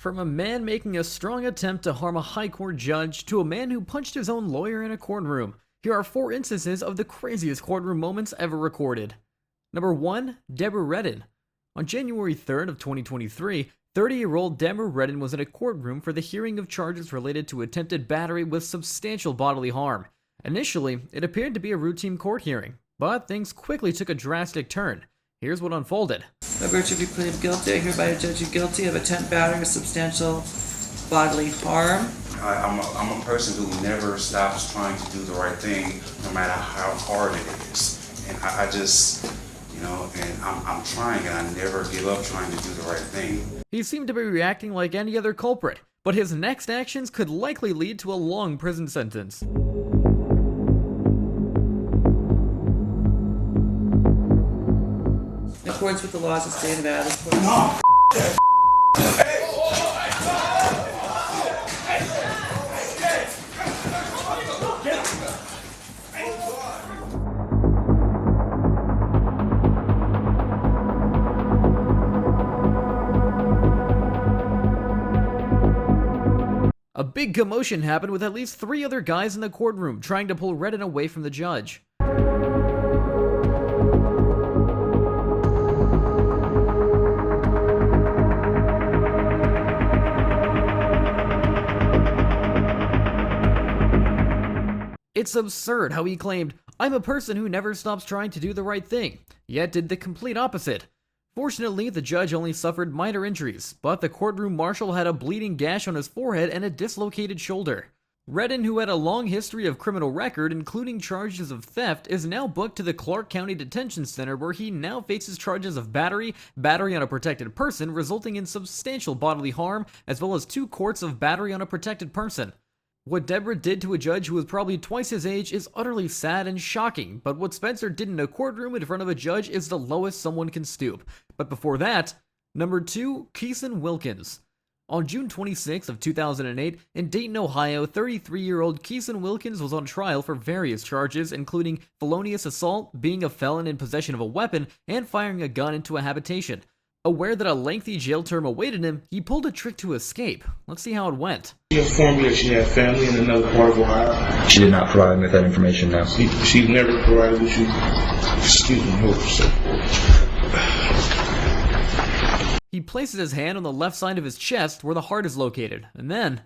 From a man making a strong attempt to harm a high court judge to a man who punched his own lawyer in a courtroom, here are 4 instances of the craziest courtroom moments ever recorded. Number 1. Deborah Redden. On January 3rd of 2023, 30-year-old Deborah Redden was in a courtroom for the hearing of charges related to attempted battery with substantial bodily harm. Initially, it appeared to be a routine court hearing, but things quickly took a drastic turn. Here's what unfolded. By virtue of your plea of guilty, I hereby judge you guilty of attempt battery with substantial bodily harm. I'm a person who never stops trying to do the right thing, no matter how hard it is. And I just, and I'm trying, and I never give up trying to do the right thing. He seemed to be reacting like any other culprit, but his next actions could likely lead to a long prison sentence. In accordance with the laws of the state of Nevada. A big commotion happened with at least 3 other guys in the courtroom trying to pull Redden away from the judge. It's absurd how he claimed, "I'm a person who never stops trying to do the right thing," yet did the complete opposite. Fortunately, the judge only suffered minor injuries, but the courtroom marshal had a bleeding gash on his forehead and a dislocated shoulder. Redden, who had a long history of criminal record, including charges of theft, is now booked to the Clark County Detention Center, where he now faces charges of battery on a protected person resulting in substantial bodily harm, as well as 2 counts of battery on a protected person. What Deborah did to a judge who was probably twice his age is utterly sad and shocking, but what Spencer did in a courtroom in front of a judge is the lowest someone can stoop. But before that, number 2, Keeson Wilkins. On June 26 of 2008, in Dayton, Ohio, 33-year-old Keeson Wilkins was on trial for various charges, including felonious assault, being a felon in possession of a weapon, and firing a gun into a habitation. Aware that a lengthy jail term awaited him, he pulled a trick to escape. Let's see how it went. She informed me that she had family in another part of Ohio. She did not provide me with that information now. She never provided with you. Excuse me, hold on a second. He places his hand on the left side of his chest where the heart is located, and then...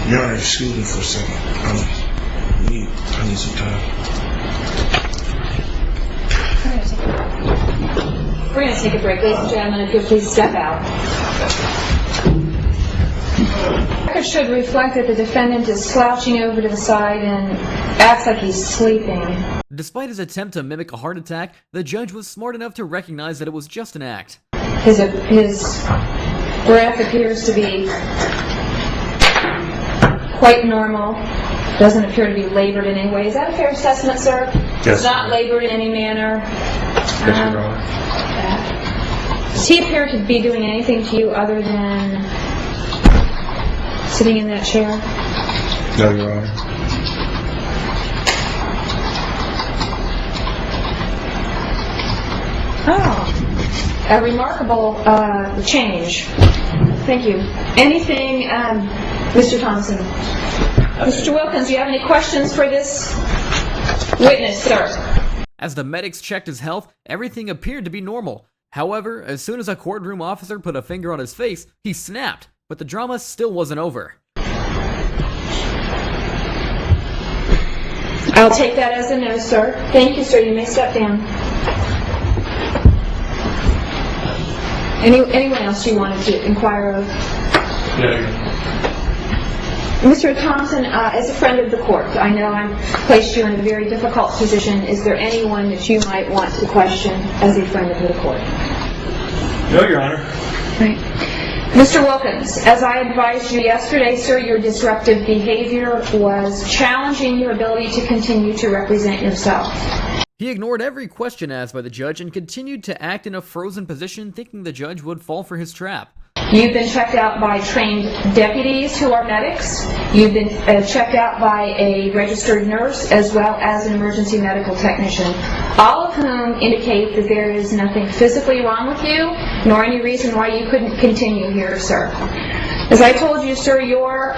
Your Honor, excuse me for a second. I need some time. We're going to take a break, ladies and gentlemen. If you'll please step out. The record should reflect that the defendant is slouching over to the side and acts like he's sleeping. Despite his attempt to mimic a heart attack, the judge was smart enough to recognize that it was just an act. His breath appears to be quite normal. Doesn't appear to be labored in any way. Is that a fair assessment, sir? Yes. Not labored in any manner. Yes, Your Honor. Does he appear to be doing anything to you other than sitting in that chair? No, Your Honor. Oh, a remarkable change. Thank you. Anything, Mr. Thompson? Mr. Wilkins, do you have any questions for this witness, sir? As the medics checked his health, everything appeared to be normal. However, as soon as a courtroom officer put a finger on his face, he snapped, but the drama still wasn't over. I'll take that as a no, sir. Thank you, sir. You may step down. Anyone else you wanted to inquire of? Yeah. Mr. Thompson, as a friend of the court, I know I've placed you in a very difficult position. Is there anyone that you might want to question as a friend of the court? No, Your Honor. Right. Mr. Wilkins, as I advised you yesterday, sir, your disruptive behavior was challenging your ability to continue to represent yourself. He ignored every question asked by the judge and continued to act in a frozen position, thinking the judge would fall for his trap. You've been checked out by trained deputies who are medics. You've been checked out by a registered nurse as well as an emergency medical technician, all of whom indicate that there is nothing physically wrong with you, nor any reason why you couldn't continue here, sir. As I told you, sir, your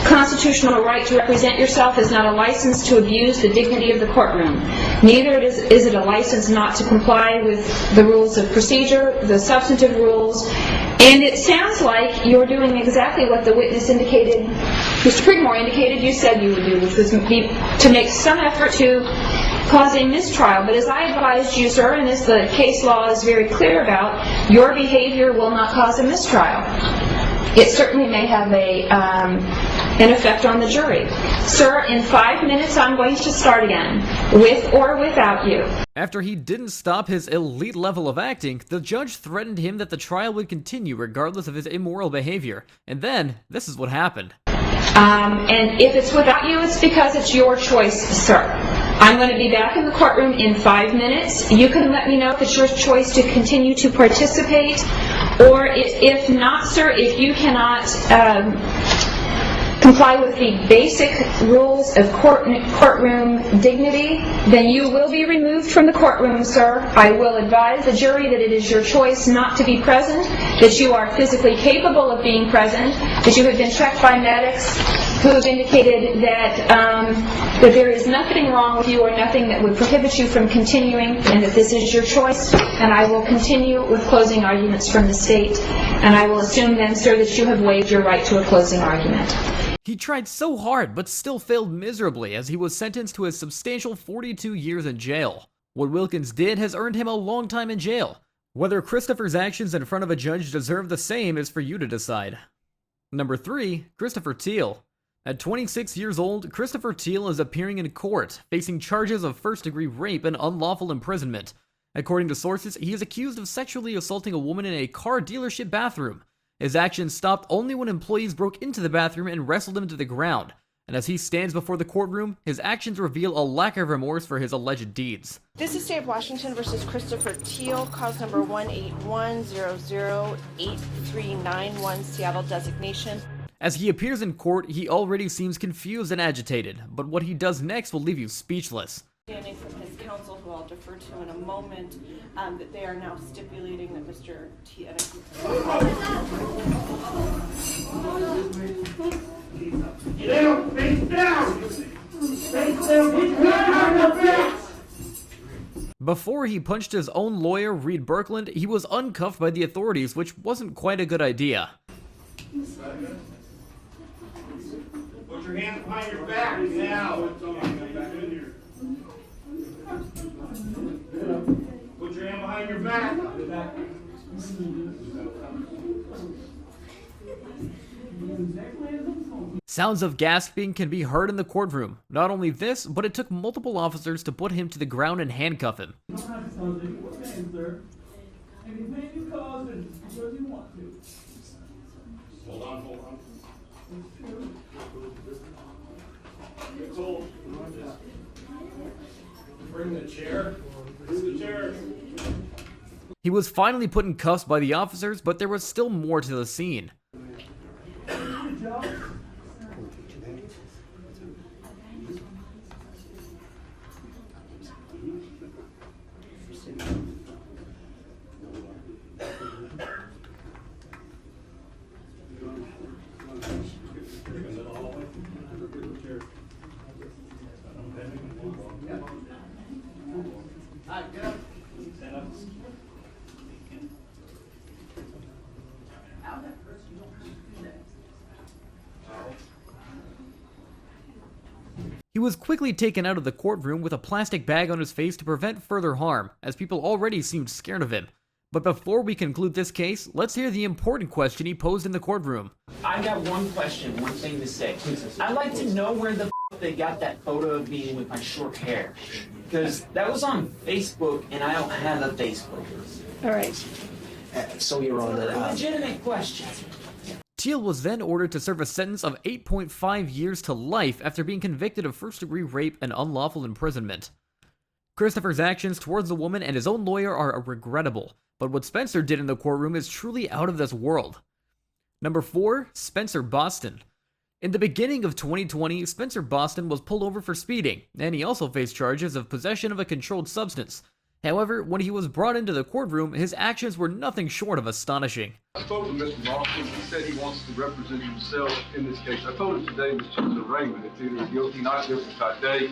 constitutional right to represent yourself is not a license to abuse the dignity of the courtroom. Neither is it a license not to comply with the rules of procedure, the substantive rules, and it sounds like you're doing exactly what the witness indicated, Mr. Prigmore indicated you said you would do, which was to make some effort to cause a mistrial. But as I advised you, sir, and as the case law is very clear about, your behavior will not cause a mistrial. It certainly may have an effect on the jury. Sir, in 5 minutes I'm going to start again, with or without you. After he didn't stop his elite level of acting, the judge threatened him that the trial would continue regardless of his immoral behavior. And then, this is what happened. And if it's without you, it's because it's your choice, sir. I'm going to be back in the courtroom in 5 minutes. You can let me know if it's your choice to continue to participate, or if not, sir, if you cannot comply with the basic rules of courtroom dignity, then you will be removed from the courtroom, sir. I will advise the jury that it is your choice not to be present, that you are physically capable of being present, that you have been checked by medics who have indicated that that there is nothing wrong with you or nothing that would prohibit you from continuing, and that this is your choice. And I will continue with closing arguments from the state, and I will assume then, sir, that you have waived your right to a closing argument. He tried so hard, but still failed miserably as he was sentenced to a substantial 42 years in jail. What Wilkins did has earned him a long time in jail. Whether Christopher's actions in front of a judge deserve the same is for you to decide. Number 3, Christopher Teal. At 26 years old, Christopher Teal is appearing in court, facing charges of first-degree rape and unlawful imprisonment. According to sources, he is accused of sexually assaulting a woman in a car dealership bathroom. His actions stopped only when employees broke into the bathroom and wrestled him to the ground. And as he stands before the courtroom, his actions reveal a lack of remorse for his alleged deeds. This is State of Washington versus Christopher Teal, cause number 181008391, Seattle designation. As he appears in court, he already seems confused and agitated, but what he does next will leave you speechless. Standing from his counsel, who I'll defer to in a moment, that they are now stipulating that Mr. Teal... Get out! Face down! Face down! Put your hand on your back! Before he punched his own lawyer, Reed Birkeland, he was uncuffed by the authorities, which wasn't quite a good idea. Put your hands behind your back now. Put your hand behind your back. Sounds of gasping can be heard in the courtroom. Not only this, but it took multiple officers to put him to the ground and handcuff him. Hold on. Bring the chair. Bring the chair. He was finally put in cuffs by the officers, but there was still more to the scene. He was quickly taken out of the courtroom with a plastic bag on his face to prevent further harm, as people already seemed scared of him. But before we conclude this case, let's hear the important question he posed in the courtroom. I got one question, one thing to say. I'd like to know where the they got that photo of me with my short hair. Because that was on Facebook, and I don't have a Facebook. All right. So you're on a legitimate question. Teal was then ordered to serve a sentence of 8.5 years to life after being convicted of first-degree rape and unlawful imprisonment. Christopher's actions towards the woman and his own lawyer are regrettable, but what Spencer did in the courtroom is truly out of this world. Number 4, Spencer Boston. In the beginning of 2020, Spencer Boston was pulled over for speeding, and he also faced charges of possession of a controlled substance. However, when he was brought into the courtroom, his actions were nothing short of astonishing. I spoke with Mr. Boston. He said he wants to represent himself in this case. I told him today was just an arraignment. It's either guilty, not guilty type day.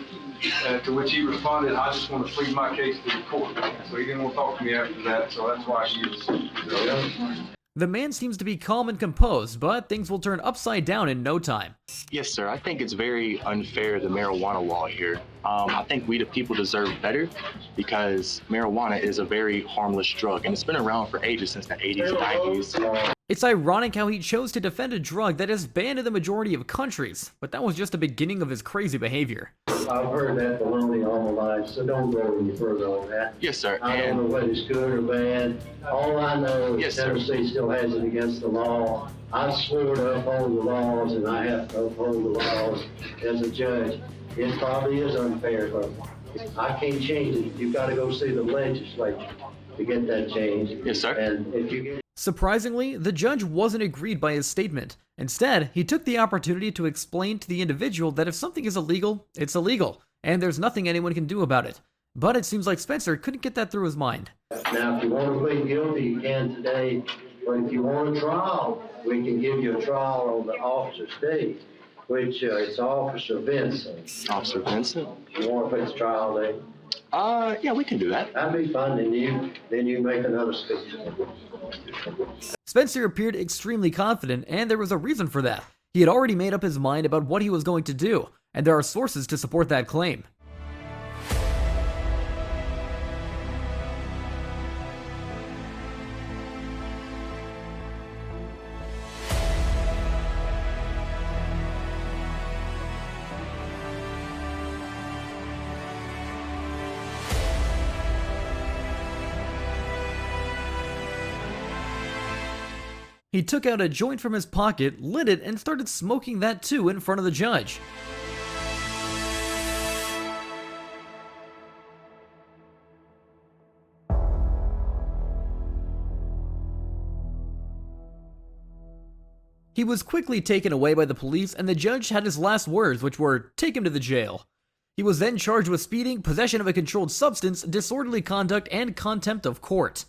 To which he responded, I just want to plead my case to the court. So he didn't want to talk to me after that, so that's why he is. The man seems to be calm and composed, but things will turn upside down in no time. Yes, sir. I think it's very unfair, the marijuana law here. I think we the people deserve better because marijuana is a very harmless drug, and it's been around for ages, since the 80s, 90s. It's ironic how he chose to defend a drug that is banned in the majority of countries, but that was just the beginning of his crazy behavior. I've heard that baloney all my life, so don't go any further on that. Yes, sir. I don't know whether it's good or bad. All I know is Tennessee still has it against the law. I swore to uphold the laws, and I have to uphold the laws as a judge. It probably is unfair, but I can't change it. You've got to go see the legislature to get that change. Yes, sir. And if you get Surprisingly, the judge wasn't agreed by his statement. Instead, he took the opportunity to explain to the individual that if something is illegal, it's illegal, and there's nothing anyone can do about it. But it seems like Spencer couldn't get that through his mind. Now, if you want to plead guilty, you can today. But if you want a trial, we can give you a trial on the officer's day, which it's Officer Vincent. Officer Vincent? You want to fix trial day? Yeah, we can do that. That'd be fun, and then you make another speech. Spencer appeared extremely confident, and there was a reason for that. He had already made up his mind about what he was going to do, and there are sources to support that claim. He took out a joint from his pocket, lit it, and started smoking that too in front of the judge. He was quickly taken away by the police, and the judge had his last words, which were, "Take him to the jail." He was then charged with speeding, possession of a controlled substance, disorderly conduct, and contempt of court.